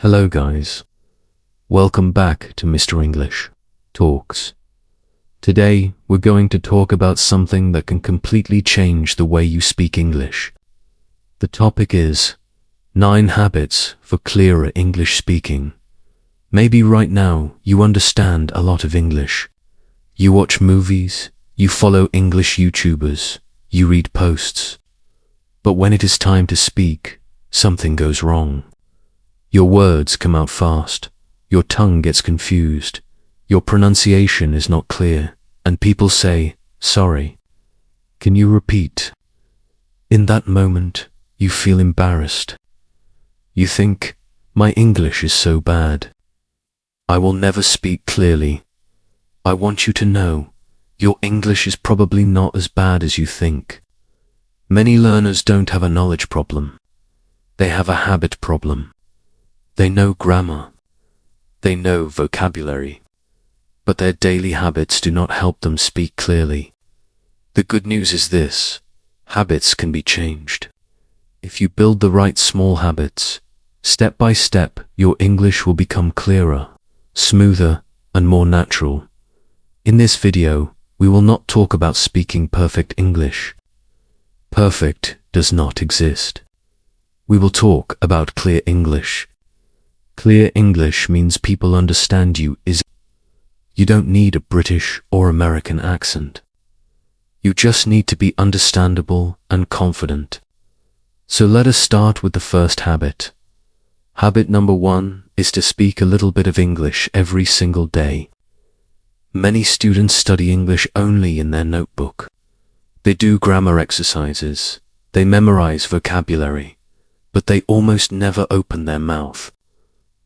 Hello guys, welcome back to Mr. English Talks. Today we're going to talk about something that can completely change the way you speak English. The topic is 9 habits for clearer English speaking. Maybe right now you understand a lot of English. You watch movies, you follow English YouTubers, you read posts. But when it is time to speak, something goes wrong. Your words come out fast, your tongue gets confused, your pronunciation is not clear, and people say, "Sorry. Can you repeat?" In that moment, you feel embarrassed. You think, "My English is so bad. I will never speak clearly." I want you to know, your English is probably not as bad as you think. Many learners don't have a knowledge problem. They have a habit problem. They know grammar. They know vocabulary. But their daily habits do not help them speak clearly. The good news is this: habits can be changed. If you build the right small habits, step by step, your English will become clearer, smoother, and more natural. In this video, we will not talk about speaking perfect English. Perfect does not exist. We will talk about clear English. Clear English means people understand you. You don't need a British or American accent. You just need to be understandable and confident. So let us start with the first habit. Habit number 1 is to speak a little bit of English every single day. Many students study English only in their notebook. They do grammar exercises, they memorize vocabulary, but they almost never open their mouth.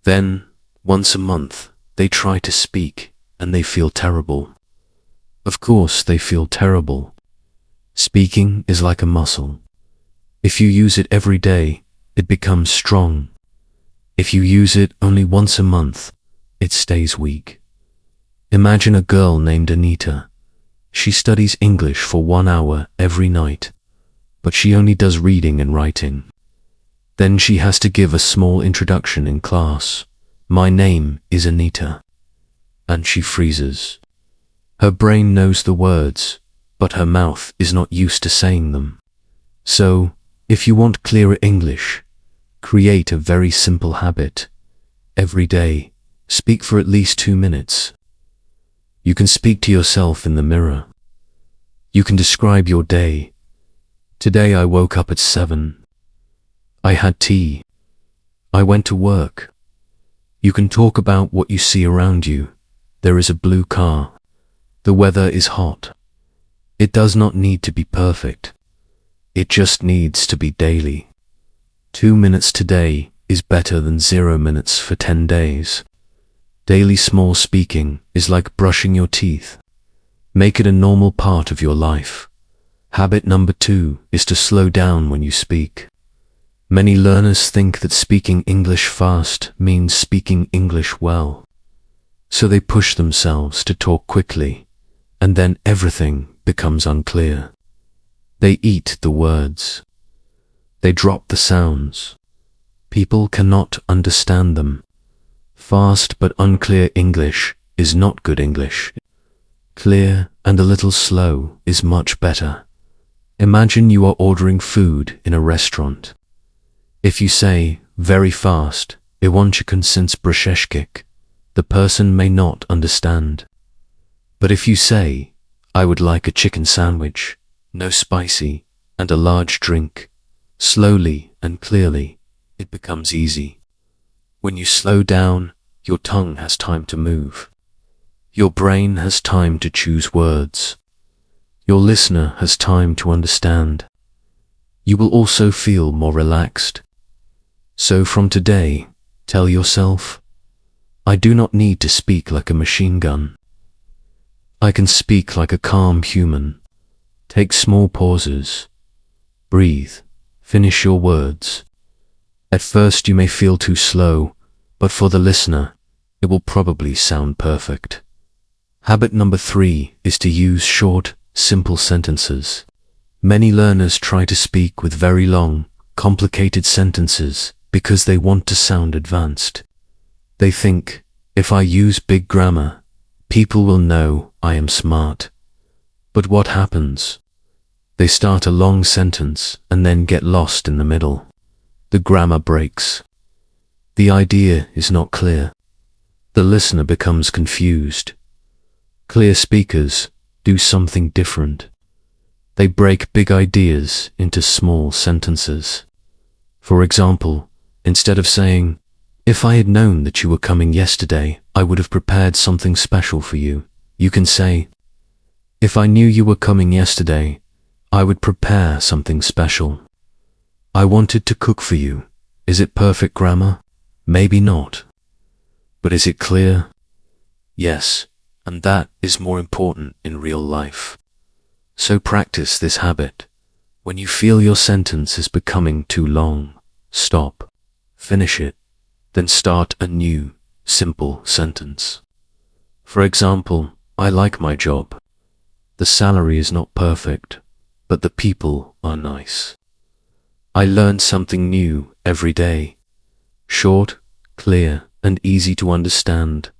Then, once a month, they try to speak, and they feel terrible. Of course, they feel terrible. Speaking is like a muscle. If you use it every day, it becomes strong. If you use it only once a month, it stays weak. Imagine a girl named Anita. She studies English for 1 hour every night, but she only does reading and writing. Then she has to give a small introduction in class. "My name is Anita." And she freezes. Her brain knows the words, but her mouth is not used to saying them. So, if you want clearer English, create a very simple habit. Every day, speak for at least 2 minutes. You can speak to yourself in the mirror. You can describe your day. Today I woke up at 7. I had tea. I went to work. You can talk about what you see around you. There is a blue car. The weather is hot. It does not need to be perfect. It just needs to be daily. 2 minutes today is better than 0 minutes for 10 days. Daily small speaking is like brushing your teeth. Make it a normal part of your life. Habit number 2 is to slow down when you speak. Many learners think that speaking English fast means speaking English well. So they push themselves to talk quickly, and then everything becomes unclear. They eat the words. They drop the sounds. People cannot understand them. Fast but unclear English is not good English. Clear and a little slow is much better. Imagine you are ordering food in a restaurant. If you say, very fast, "I want chicken since brzeżkik," the person may not understand. But if you say, "I would like a chicken sandwich, no spicy, and a large drink," slowly and clearly, it becomes easy. When you slow down, your tongue has time to move. Your brain has time to choose words. Your listener has time to understand. You will also feel more relaxed. So from today, tell yourself, "I do not need to speak like a machine gun. I can speak like a calm human." Take small pauses. Breathe. Finish your words. At first you may feel too slow, but for the listener, it will probably sound perfect. Habit number 3 is to use short, simple sentences. Many learners try to speak with very long, complicated sentences because they want to sound advanced. They think, if I use big grammar, people will know I am smart. But what happens? They start a long sentence and then get lost in the middle. The grammar breaks. The idea is not clear. The listener becomes confused. Clear speakers do something different. They break big ideas into small sentences. For example, instead of saying, "If I had known that you were coming yesterday, I would have prepared something special for you," you can say, "If I knew you were coming yesterday, I would prepare something special. I wanted to cook for you." Is it perfect grammar? Maybe not. But is it clear? Yes, and that is more important in real life. So practice this habit. When you feel your sentence is becoming too long, stop, finish it, then start a new, simple sentence. For example, I like my job. The salary is not perfect, but the people are nice. I learn something new every day. Short, clear, and easy to understand.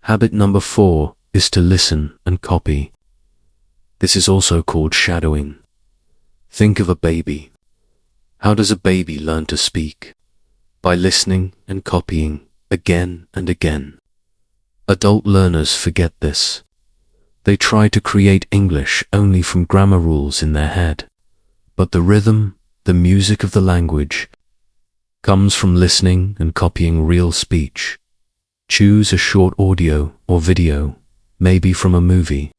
Habit number 4 is to listen and copy. This is also called shadowing. Think of a baby. How does a baby learn to speak? By listening and copying again and again. Adult learners forget this. They try to create English only from grammar rules in their head. But the rhythm, the music of the language, comes from listening and copying real speech. Choose a short audio or video, maybe from a movie,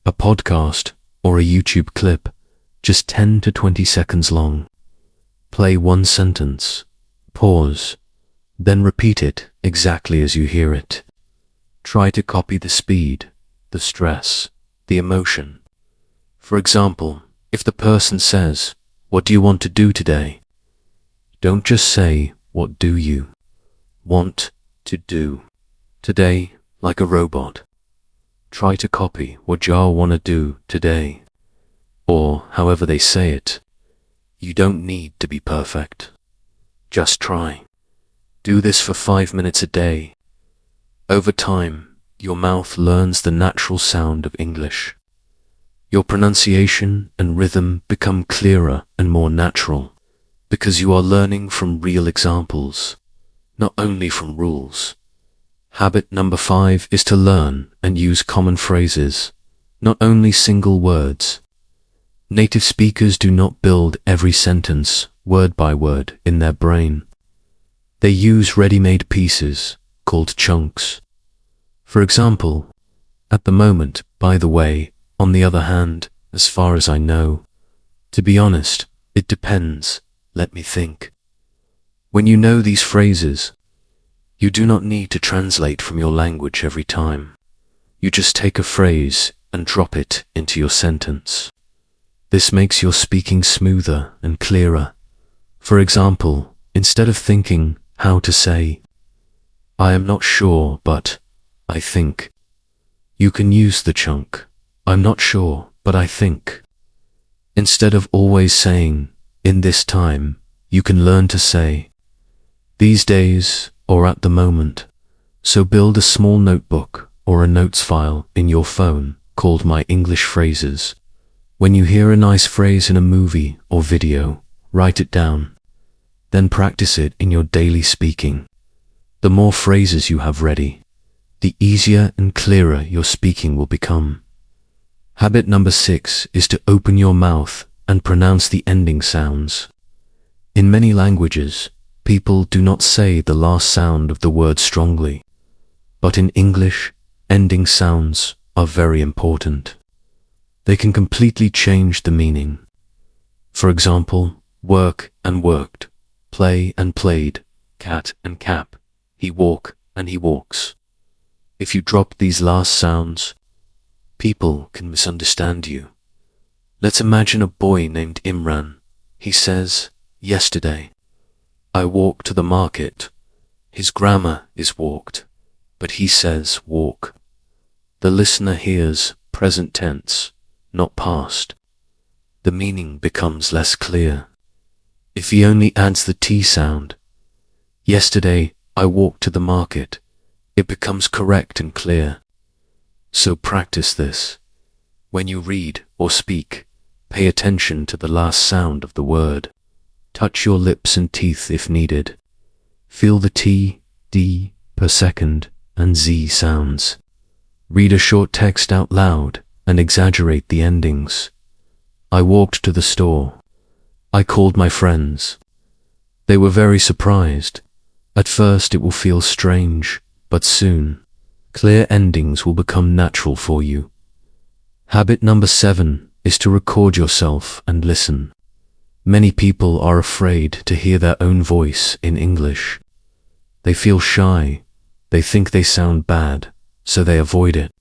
a podcast, or a YouTube clip, just 10 to 20 seconds long. Play one sentence, pause, then repeat it exactly as you hear it. Try to copy the speed, the stress, the emotion. For example, if the person says, "What do you want to do today?" Don't just say, "What do you want to do today?" like a robot. Try to copy what y'all want to do today, or however they say it. You don't need to be perfect. Just try. Do this for 5 minutes a day. Over time, your mouth learns the natural sound of English. Your pronunciation and rhythm become clearer and more natural because you are learning from real examples, not only from rules. Habit number 5 is to learn and use common phrases, not only single words. Native speakers do not build every sentence word by word in their brain. They use ready-made pieces called chunks. For example, "At the moment, by the way, on the other hand, as far as I know, to be honest, it depends, let me think." When you know these phrases, you do not need to translate from your language every time. You just take a phrase and drop it into your sentence. This makes your speaking smoother and clearer. For example, instead of thinking how to say, "I am not sure, but I think," you can use the chunk, "I'm not sure, but I think." Instead of always saying, "in this time," you can learn to say, "these days," or "at the moment." So build a small notebook or a notes file in your phone called My English Phrases. When you hear a nice phrase in a movie or video, write it down. Then practice it in your daily speaking. The more phrases you have ready, the easier and clearer your speaking will become. Habit number 6 is to open your mouth and pronounce the ending sounds. In many languages, people do not say the last sound of the word strongly, but in English, ending sounds are very important. They can completely change the meaning. For example, work and worked, play and played, cat and cap, he walk and he walks. If you drop these last sounds, people can misunderstand you. Let's imagine a boy named Imran. He says, "Yesterday, I walked to the market." His grammar is walked, but he says walk. The listener hears present tense, not past. The meaning becomes less clear. If he only adds the T sound, Yesterday, I walked to the market. It becomes correct and clear. So practice this. When you read or speak, pay attention to the last sound of the word. Touch your lips and teeth if needed. Feel the T, D per second and Z sounds. Read a short text out loud and exaggerate the endings. I walked to the store. I called my friends. They were very surprised. At first it will feel strange, but soon, clear endings will become natural for you. Habit number 7 is to record yourself and listen. Many people are afraid to hear their own voice in English. They feel shy. They think they sound bad, so they avoid it.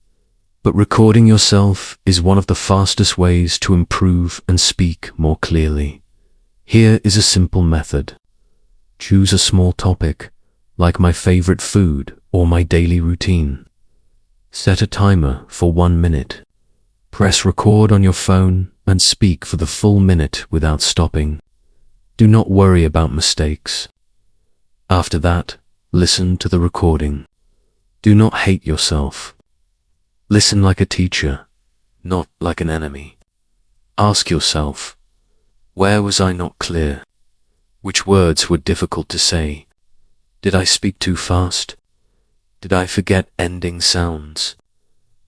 But recording yourself is one of the fastest ways to improve and speak more clearly. Here is a simple method. Choose a small topic, like my favorite food or my daily routine. Set a timer for 1 minute. Press record on your phone and speak for the full minute without stopping. Do not worry about mistakes. After that, listen to the recording. Do not hate yourself. Listen like a teacher, not like an enemy. Ask yourself, where was I not clear? Which words were difficult to say? Did I speak too fast? Did I forget ending sounds?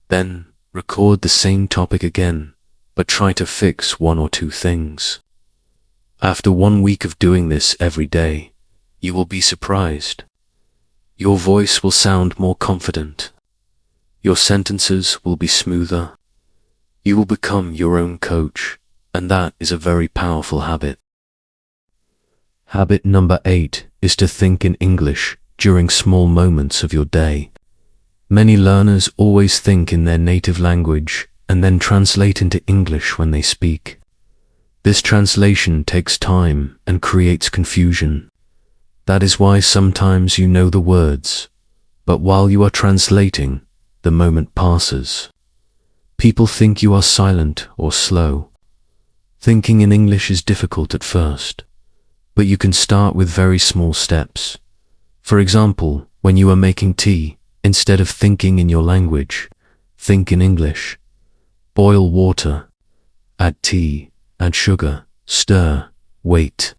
Then record the same topic again, but try to fix 1 or 2 things. After 1 week of doing this every day, you will be surprised. Your voice will sound more confident. Your sentences will be smoother. You will become your own coach, and that is a very powerful habit. Habit number 8 is to think in English during small moments of your day. Many learners always think in their native language and then translate into English when they speak. This translation takes time and creates confusion. That is why sometimes you know the words, but while you are translating, the moment passes. People think you are silent or slow. Thinking in English is difficult at first, but you can start with very small steps. For example, when you are making tea, instead of thinking in your language, think in English. Boil water, add tea, add sugar, stir, wait.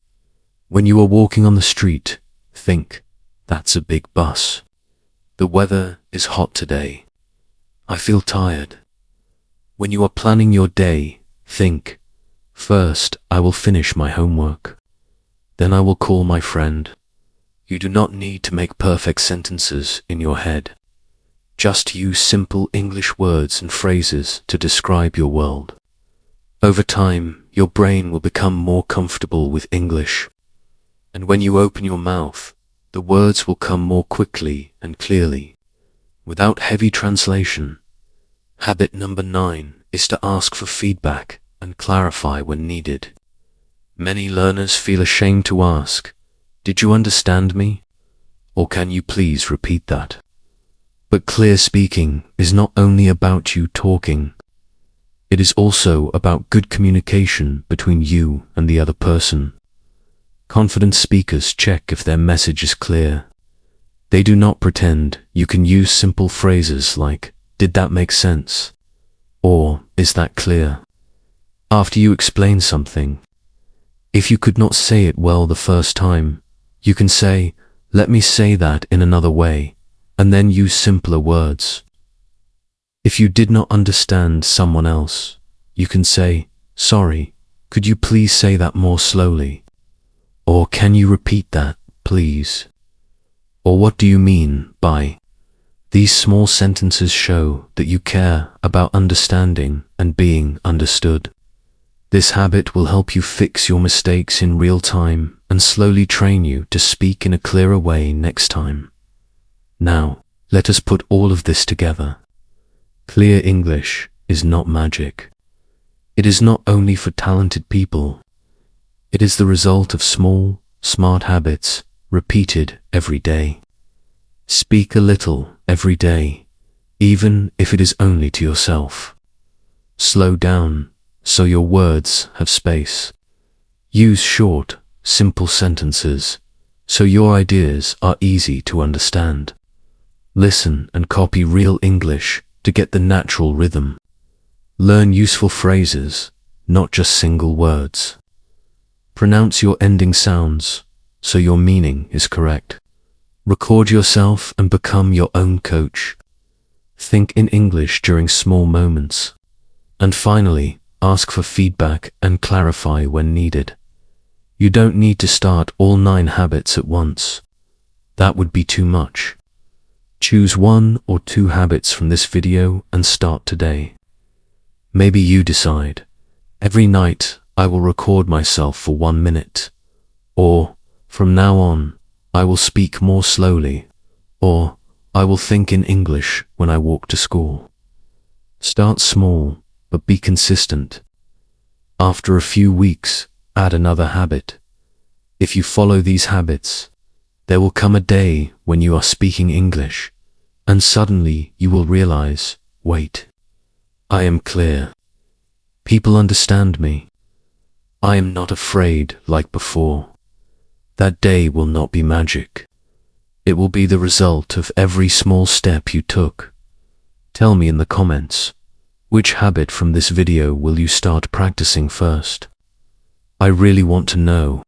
When you are walking on the street, think, that's a big bus. The weather is hot today. I feel tired. When you are planning your day, think, first I will finish my homework. Then I will call my friend. You do not need to make perfect sentences in your head. Just use simple English words and phrases to describe your world. Over time, your brain will become more comfortable with English. And when you open your mouth, the words will come more quickly and clearly, without heavy translation. Habit number 9 is to ask for feedback and clarify when needed. Many learners feel ashamed to ask, "Did you understand me?" Or "Can you please repeat that?" But clear speaking is not only about you talking. It is also about good communication between you and the other person. Confident speakers check if their message is clear. They do not pretend. You can use simple phrases like, "Did that make sense?" Or, "Is that clear?" After you explain something, if you could not say it well the first time, you can say, "Let me say that in another way," and then use simpler words. If you did not understand someone else, you can say, "Sorry, could you please say that more slowly?" Or, "Can you repeat that, please?" Or, "What do you mean by?" These small sentences show that you care about understanding and being understood. This habit will help you fix your mistakes in real time and slowly train you to speak in a clearer way next time. Now, let us put all of this together. Clear English is not magic. It is not only for talented people. It is the result of small, smart habits repeated every day. Speak a little every day, even if it is only to yourself. Slow down so your words have space. Use short, simple sentences. so your ideas are easy to understand. Listen and copy real English to get the natural rhythm. Learn useful phrases, not just single words. Pronounce your ending sounds so your meaning is correct. Record yourself and become your own coach. Think in English during small moments. And finally, ask for feedback and clarify when needed. You don't need to start all 9 habits at once. That would be too much. Choose 1 or 2 habits from this video and start today. Maybe you decide, every night I will record myself for 1 minute. Or, from now on, I will speak more slowly. Or, I will think in English when I walk to school. Start small, but be consistent. After a few weeks, add another habit. If you follow these habits, there will come a day when you are speaking English, and suddenly you will realize, wait, I am clear. People understand me. I am not afraid like before. That day will not be magic. It will be the result of every small step you took. Tell me in the comments, which habit from this video will you start practicing first? I really want to know.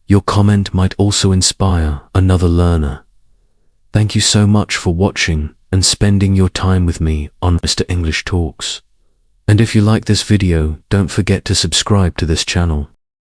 Your comment might also inspire another learner. Thank you so much for watching and spending your time with me on Mr. English Talks. And if you like this video, don't forget to subscribe to this channel.